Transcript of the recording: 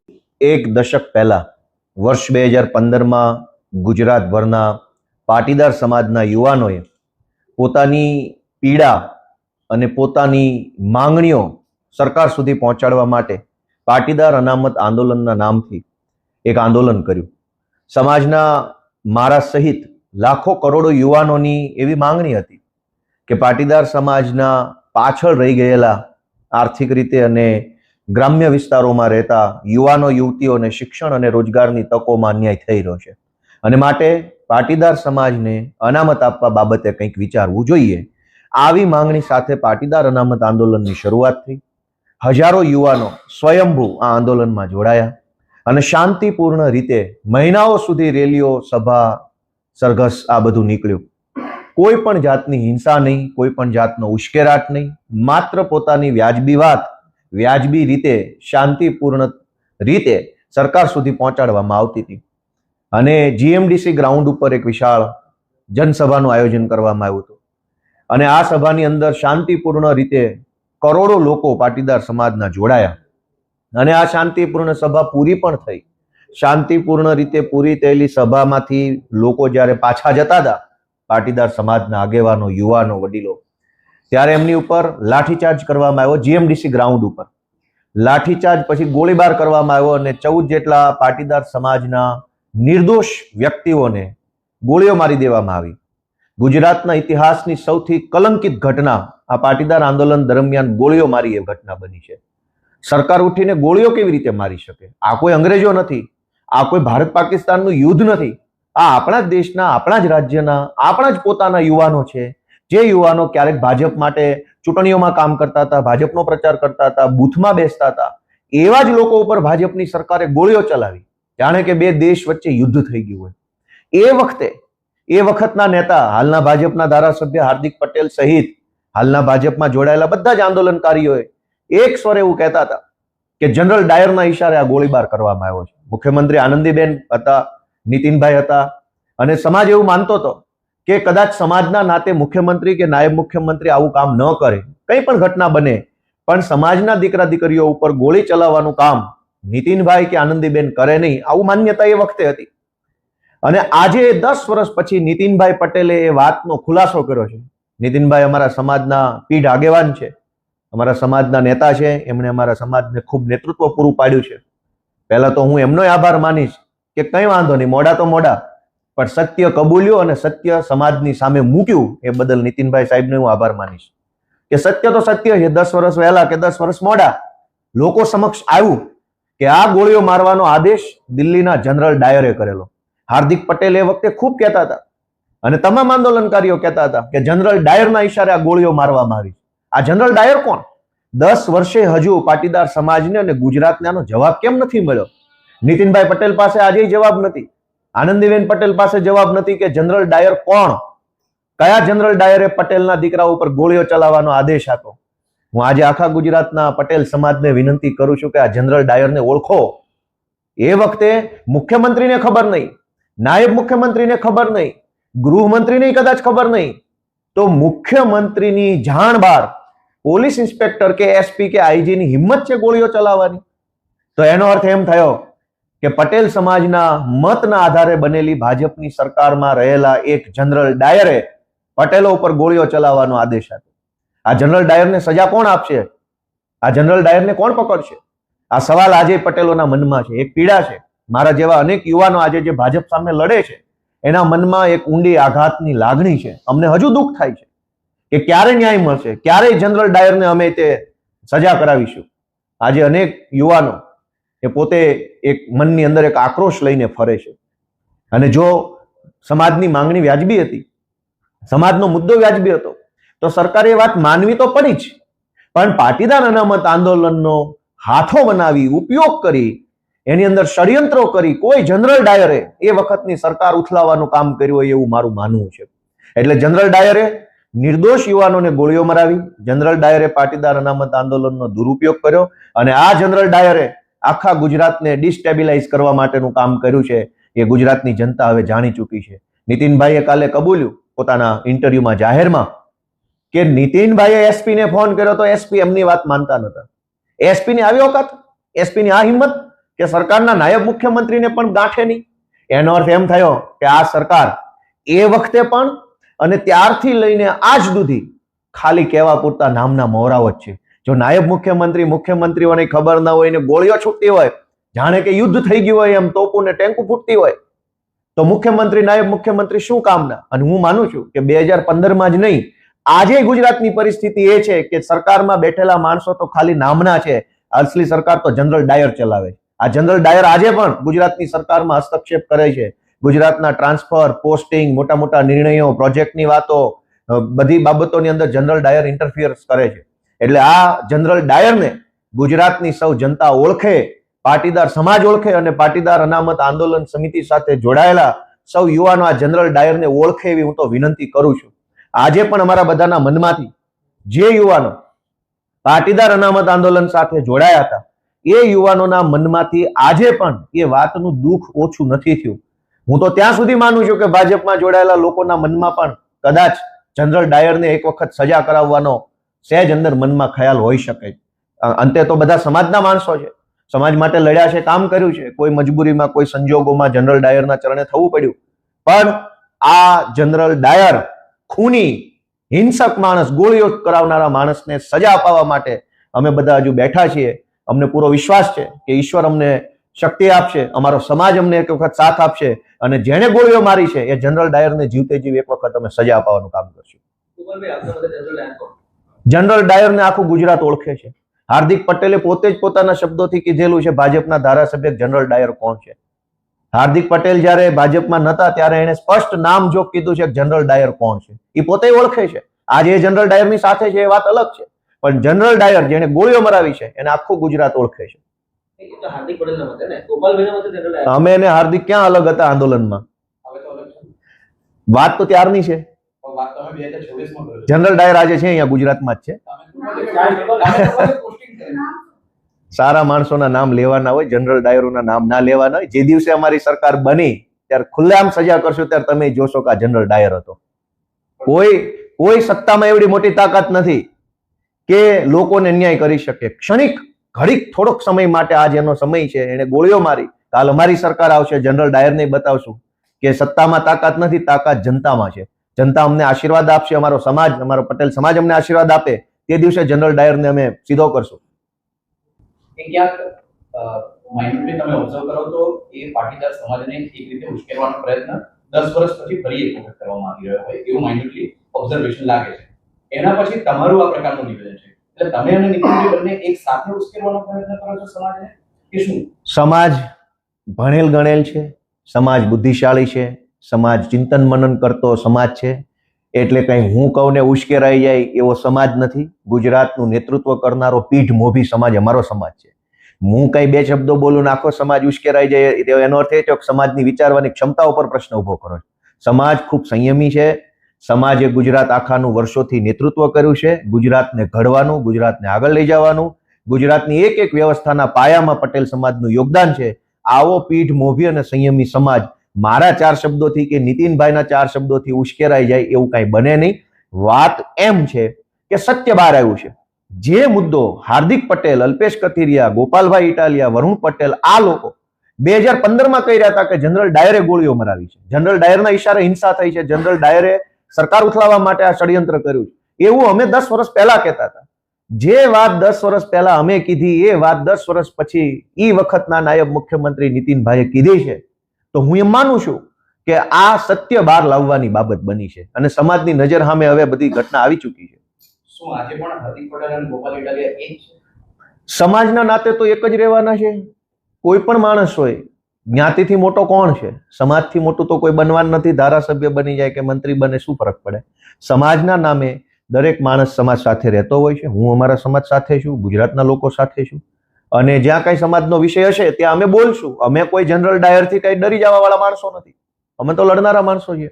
એક દશક પહેલા વર્ષ 2015માં ગુજરાતભરના પાટીદાર સમાજના યુવાનોએ પોતાની પીડા અને પોતાની માંગણીઓ સરકાર સુધી પહોંચાડવા માટે પાટીદાર અનામત આંદોલનના નામથી એક આંદોલન કર્યું. સમાજના મારા સહિત લાખો કરોડો યુવાનોની એવી માંગણી હતી કે પાટીદાર સમાજના પાછળ રહી ગયેલા આર્થિક રીતે અને ગ્રામ્ય વિસ્તારોમાં રહેતા યુવાનો યુવતીઓને શિક્ષણ અને રોજગારની તકોમાં અન્યાય થઈ રહ્યો છે અને માટે પાટીદાર સમાજને અનામત આપવા બાબતે કંઈક વિચારવું જોઈએ. આવી માંગણી સાથે પાટીદાર અનામત આંદોલનની શરૂઆત થઈ. હજારો યુવાનો સ્વયંભૂ આ આંદોલનમાં જોડાયા અને શાંતિપૂર્ણ રીતે મહિનાઓ સુધી રેલીઓ, સભા, સરઘસ આ બધું નીકળ્યું. કોઈ પણ જાતની હિંસા નહીં, કોઈ પણ જાતનો ઉશ્કેરાટ નહીં, માત્ર પોતાની વ્યાજબી વાત વ્યાજબી રીતે શાંતિપૂર્ણ રીતે સરકાર સુધી પહોંચાડવામાં આવતી હતી. અને જીએમડીસી ગ્રાઉન્ડ ઉપર એક વિશાળ જનસભાનું આયોજન કરવામાં આવ્યું હતું અને આ સભાની અંદર શાંતિપૂર્ણ રીતે કરોડો લોકો પાટીદાર સમાજના જોડાયા અને આ શાંતિપૂર્ણ સભા પૂરી પણ થઈ. શાંતિપૂર્ણ રીતે પૂરી થયેલી સભામાંથી લોકો જ્યારે પાછા જતા હતા, પાટીદાર સમાજના આગેવાનો, યુવાનો, વડીલો, ત્યારે એમની ઉપર લાઠીચાર્જ કરવામાં આવ્યો. જીએમડીસી ગ્રાઉન્ડ ઉપર લાઠીચાર્જ પછી ગોળીબાર કરવામાં આવ્યો અને 14 જેટલા પાટીદાર સમાજના નિર્દોષ વ્યક્તિઓને ગોળીઓ મારી દેવામાં આવી. ગુજરાતના ઇતિહાસની સૌથી કલંકિત ઘટના આ પાટીદાર આંદોલન દરમિયાન ગોળીઓ મારી એ ઘટના બની છે. સરકાર ઉઠીને ગોળીઓ કેવી રીતે મારી શકે? આ કોઈ અંગ્રેજો નથી, આ કોઈ ભારત પાકિસ્તાનનું યુદ્ધ નથી. આ આપણા જ દેશના, આપણા જ રાજ્યના, આપણા જ પોતાના યુવાનો છે, જે યુવાનો ક્યારેક ભાજપ માટે ચૂંટણીઓમાં કામ કરતા હતા, ભાજપનો પ્રચાર કરતા હતા, બૂથમાં બેસતા હતા. એવા જ લોકો ઉપર ભાજપની સરકારે ગોળીઓ ચલાવી, જાણે કે બે દેશ વચ્ચે યુદ્ધ થઈ ગયું હોય. એ વખતના નેતા, હાલના ભાજપના ધારાસભ્ય હાર્દિક પટેલ સહિત હાલના ભાજપમાં જોડાયેલા બધા જ આંદોલનકારીઓએ એક સ્વરે એવું કહેતા હતા કે જનરલ ડાયરના ઈશારે આ ગોળીબાર કરવામાં આવ્યો છે. મુખ્યમંત્રી આનંદીબેન હતા, નીતિનભાઈ હતા અને સમાજ એવું માનતો હતો કે કદાચ સમાજના નાતે મુખ્યમંત્રી કે નાયબ મુખ્યમંત્રી આવું કામ ન કરે, કંઈ પણ ઘટના બને, પણ સમાજના દીકરા દીકરીઓ ઉપર ગોળી ચલાવવાનું કામ નીતિનભાઈ કે આનંદીબેન કરે નહીં, આવું માન્યતા એ વખતે હતી. અને આજે 10 વર્ષ પછી નીતિનભાઈ પટેલે એ વાતનો ખુલાસો કર્યો છે. નીતિનભાઈ અમારા સમાજના પીઢ આગેવાન છે, અમારા સમાજના નેતા છે, એમણે અમારા સમાજને ખૂબ નેતૃત્વ પૂરું પાડ્યું છે. પહેલા તો હું એમનો આભાર માનીશ કે કંઈ વાંધો નહીં, મોડા તો મોડા, પણ સત્ય કબૂલ્યું અને સત્ય સમાજની સામે મૂક્યું, એ બદલ નીતિનભાઈ સાહેબને હું આભાર માનીશ. કે સત્ય તો સત્ય છે, 10 વર્ષ વહેલા કે 10 વર્ષ મોડા લોકો સમક્ષ આવ્યું કે આ ગોળીઓ મારવાનો આદેશ દિલ્હીના જનરલ ડાયરે કરેલો. હાર્દિક પટેલ એ વખતે ખૂબ કહેતા હતા અને તમામ આંદોલનકારીઓ કહેતા હતા કે જનરલ ડાયરના ઈશારે આ ગોળીઓ મારવામાં આવી. આ જનરલ ડાયર કોણ? 10 વર્ષે હજુ પાટીદાર સમાજને અને ગુજરાતને આનો જવાબ કેમ નથી મળ્યો? નીતિનભાઈ પટેલ પાસે આજે જવાબ નથી, આનંદીબેન પટેલ પાસે જવાબ નથી કે જનરલ ડાયર કોણ? કયા જનરલ ડાયરે પટેલના દીકરા ઉપર ગોળીઓ ચલાવવાનો આદેશ આપ્યો? હું આજે આખા ગુજરાતના પટેલ સમાજને વિનંતી કરું છું કે આ જનરલ ડાયરને ઓળખો. એ વખતે મુખ્યમંત્રીને ખબર નહીં, નાયબ મુખ્યમંત્રીને ખબર નહીં, ગૃહમંત્રીને કદાચ ખબર નહીં, તો મુખ્યમંત્રીની જાણ બહાર પોલીસ ઇન્સ્પેક્ટર કે એસપી કે આઈજીની હિંમત છે ગોળીઓ ચલાવવાની? તો એનો અર્થ એમ થયો કે પટેલ સમાજના મતના આધારે બનેલી ભાજપની સરકારમાં રહેલા એક જનરલ ડાયરે પટેલો ઉપર ગોળીઓ ચલાવવાનો આદેશ આપ્યો. આ જનરલ ડાયરને સજા કોણ આપશે? આ જનરલ ડાયરને કોણ પકડશે? આ સવાલ આજે પટેલોના મનમાં છે, એક પીડા છે. મારા જેવા અનેક યુવાનો આજે જે ભાજપ સામે લડે છે, એના મનમાં એક ઊંડી આઘાતની લાગણી છે. અમને હજુ દુઃખ થાય છે કે ક્યારે ન્યાય મળશે, ક્યારે જનરલ ડાયરને અમે તે સજા કરાવીશું. આજે અનેક યુવાનો એ પોતે એક મનની અંદર એક આક્રોશ લઈને ફરે છે. અને જો સમાજની માંગણી વ્યાજબી હતી, સમાજનો મુદ્દો વ્યાજબી હતો, તો સરકારે એ વાત માનવી તો પડી જ. પણ પાટીદાર અનામત આંદોલનનો હાથો બનાવી, ઉપયોગ કરી, એની અંદર ષડયંત્રો કરી કોઈ જનરલ ડાયરે એ વખતની સરકાર ઉથલાવવાનું કામ કર્યું હોય એવું મારું માનવું છે. એટલે જનરલ ડાયરે નિર્દોષ યુવાનોને ગોળીઓ મરાવી, જનરલ ડાયરે પાટીદાર અનામત આંદોલનનો દુરુપયોગ કર્યો અને આ જનરલ ડાયરે આખા ગુજરાતને ડિસ્ટેબિલાઇઝ કરવા માટેનું કામ કર્યું છે. એ ગુજરાતની જનતા હવે જાણી ચૂકી છે. નીતિનભાઈએ કાલે કબૂલ્યું પોતાના ઇન્ટરવ્યુમાં જાહેરમાં કે નીતિનભાઈએ એસપીને ફોન કર્યો તો એસપી એમની વાત માનતા નતા. એસપીની આવી ઓકાત, એસપીની આ હિંમત કે સરકારના નાયબ મુખ્યમંત્રીને પણ ગાંઠે નહીં. એનો અર્થ એમ થયો કે આ સરકાર એ વખતે પણ અને ત્યારથી લઈને આજ સુધી ખાલી કહેવા પૂરતા નામના મોહરાઓ જ છે. જો નાયબ મુખ્યમંત્રી મુખ્યમંત્રીઓને ખબર ન હોય ને ગોળીઓ છૂટતી હોય, જાણે કે યુદ્ધ થઈ ગયું હોય એમ, તોપું ને ટેન્કુ ફૂટતી હોય, તો મુખ્યમંત્રી નાયબ મુખ્યમંત્રી શું કામના? અને હું માનું છું કે 2015માં જ નહીં, આજે ગુજરાતની પરિસ્થિતિ એ છે કે સરકારમાં બેઠેલા માણસો તો ખાલી નામના છે, અસલી સરકાર તો જનરલ ડાયર ચલાવે. આ જનરલ ડાયર આજે પણ ગુજરાતની સરકારમાં હસ્તક્ષેપ કરે છે. ગુજરાતના ટ્રાન્સફર, પોસ્ટિંગ, મોટા મોટા નિર્ણયો, પ્રોજેક્ટની વાતો, બધી બાબતોની અંદર જનરલ ડાયર ઇન્ટરફિયર્સ કરે છે. એટલે આ જનરલ ડાયરને ગુજરાતની સૌ જનતા ઓળખે, પાટીદાર સમાજ ઓળખે અને પાટીદાર અનામત આંદોલન સમિતિ સાથે જોડાયેલા સૌ યુવાનો આ જનરલ ડાયરને ઓળખે એવી હું તો વિનંતી કરું છું. આજે પણ અમારા બધાના મનમાંથી જે યુવાનો પાટીદાર અનામત આંદોલન સાથે જોડાયા હતા એ યુવાનોના મનમાંથી આજે પણ એ વાતનું દુઃખ ઓછું નથી થયું. હું તો ત્યાં સુધી માનું છું કે ભાજપમાં જોડાયેલા લોકોના મનમાં પણ કદાચ જનરલ ડાયરને એક વખત સજા કરાવવાનો સહેજ અંદર મનમાં ખ્યાલ હોઈ શકે. અંતે તો બધા સમાજના માણસો છે, સમાજ માટે લડ્યા છે, કામ કર્યું છે. કોઈ મજબૂરીમાં, કોઈ સંજોગોમાં જનરલ ડાયરના ચરણે થવું પડ્યું, પણ આ જનરલ ડાયર ખૂની, હિંસક માણસ, ગોળીઓ કરાવનારા માણસને સજા અપાવવા માટે અમે બધા હજુ બેઠા છીએ. અમને પૂરો વિશ્વાસ છે કે ઈશ્વર અમને શક્તિ આપશે, અમારો સમાજ અમને એક વખત સાથ આપશે અને જેણે ગોળીઓ મારી છે એ જનરલ ડાયરને જીવતે જીવ એક વખત અમે સજા અપાવવાનું કામ કરશું. જનરલ ડાયરને આખું ગુજરાત ઓળખે છે. હાર્દિક પટેલે પોતે જ પોતાના શબ્દોથી કીધેલું છે ભાજપના ધારાસભ્ય જનરલ ડાયર કોણ છે. હાર્દિક પટેલ જયારે ભાજપમાં નતા ત્યારે એને સ્પષ્ટ નામ જો કીધું છે જનરલ ડાયર કોણ છે. એ પોતે ઓળખે છે. આજે એ જનરલ ડાયરની સાથે છે એ વાત અલગ છે, પણ જનરલ ડાયર જેને ગોળીઓ મરાવી છે એને આખું ગુજરાત ઓળખે છે. અમે એને હાર્દિક ક્યાં અલગ હતા આંદોલનમાં? વાત તો ત્યારની છે. જનરલ ડાયર આજે છે અહીંયા ગુજરાતમાં જ છે. સારા માણસોના નામ લેવાના હોય, જનરલ ડાયરોના નામ ના લેવાના હોય. જે દિવસે અમારી સરકાર બની ત્યારે ખુલ્લેઆમ સજા કરશું ત્યારે તમે જોશો કે આ જનરલ ડાયર હતો. કોઈ સત્તામાં એવડી મોટી તાકાત નથી કે લોકોને અન્યાય કરી શકે. ક્ષણિક ઘડીક થોડોક સમય માટે આજ એનો સમય છે, એને ગોળીઓ મારી. કાલ અમારી સરકાર આવશે, જનરલ ડાયરને બતાવશું કે સત્તામાં તાકાત નથી, તાકાત જનતામાં છે. જનતા અમને આશીર્વાદ આપશે, અમારો સમાજ, અમારો પટેલ સમાજ અમને આશીર્વાદ આપે, તે દિવસે જનરલ ડાયરને અમે સીધો કરશું. ક્યાંક માઇન્ડફુલી તમે ઓબ્ઝર્વ કરો તો એ પાટીદાર સમાજને એક રીતે ઉશ્કેરવાનો પ્રયત્ન 10 વર્ષ પછી ફરી એક વખત કરવામાં આવી રહ્યો હોય એવું માઇન્ડફુલી ઓબ્ઝર્વેશન લાગે છે. એના પછી તમારું આ પ્રકારનું નિવેદન છે, એટલે તમે અને નિતિનભાઈ બંને એક સાથે ઉશ્કેરવાનો પ્રયત્ન કરો છો સમાજને કે શું? સમાજ ભણેલ ગણેલ છે, સમાજ બુદ્ધિશાળી છે, સમાજ ચિંતન મનન કરતો સમાજ છે. એટલે કઈ હું કહું ને ઉશ્કેરાઈ જાય એવો સમાજ નથી. ગુજરાતનું નેતૃત્વ કરનારો પીઠ મોભી સમાજ અમારો સમાજ છે. હું કઈ બે શબ્દો બોલું આખો સમાજ ઉશ્કેરાઈ જાય એનો અર્થ એ છે કે સમાજની વિચારવાની ક્ષમતા ઉપર પ્રશ્ન ઉભો કરો. સમાજ ખૂબ સંયમી છે. સમાજે ગુજરાત આખાનું વર્ષોથી નેતૃત્વ કર્યું છે. ગુજરાતને ઘડવાનું, ગુજરાતને આગળ લઈ જવાનું, ગુજરાતની એક એક વ્યવસ્થાના પાયામાં પટેલ સમાજનું યોગદાન છે. આવો પીઠ મોભી અને સંયમી સમાજ મારા 4 શબ્દોથી કે નીતિનભાઈના 4 શબ્દોથી ઉશ્કેરાઈ જાય એવું કઈ બને નહીં. વાત એમ છે કે સત્ય બહાર આવ્યું છે. જે મુદ્દો હાર્દિક પટેલ, અલ્પેશ કથિરિયા, ગોપાલભાઈ ઇટાલિયા, વરુણ પટેલ આ લોકો 2015માં કહી રહ્યા હતા કે જનરલ ડાયરે ગોળીઓ મરાવી છે, જનરલ ડાયરના ઈશારે હિંસા થઈ છે, જનરલ ડાયરે સરકાર ઉથલાવવા માટે આ ષડયંત્ર કર્યું છે, એવું અમે 10 વર્ષ પહેલા કહેતા હતા. જે વાત 10 વર્ષ પહેલા અમે કીધી એ વાત 10 વર્ષ પછી ઈ વખતના નાયબ મુખ્યમંત્રી નીતિનભાઈએ કીધી છે. તો હું એમ માનું છું કે આ સત્ય બહાર લાવવાની બાબત બની છે અને સમાજની નજર સામે હવે બધી ઘટના આવી ચૂકી છે. શું આજે પણ હાર્દિક પટેલ અને ગોપાલ ઇટાલિયા એક છે? સમાજના નાતે તો એક જ રહેવાના છે. કોઈ પણ માણસ હોય, જ્ઞાતિથી મોટો કોણ છે? સમાજથી મોટું તો કોઈ બનવાનું નથી. ધારાસભ્ય બની જાય કે મંત્રી બને શું ફરક પડે? સમાજના નામે દરેક માણસ સમાજ સાથે રહેતો હોય છે. હું અમારા સમાજ સાથે છું, ગુજરાતના લોકો સાથે છું અને જ્યાં કઈ સમાજનો વિષય હશે ત્યાં અમે બોલશું. અમે કોઈ જનરલ ડાયરથી કઈ ડરી જવા વાળા માણસો નથી. અમે તો લડનારા માણસો છીએ.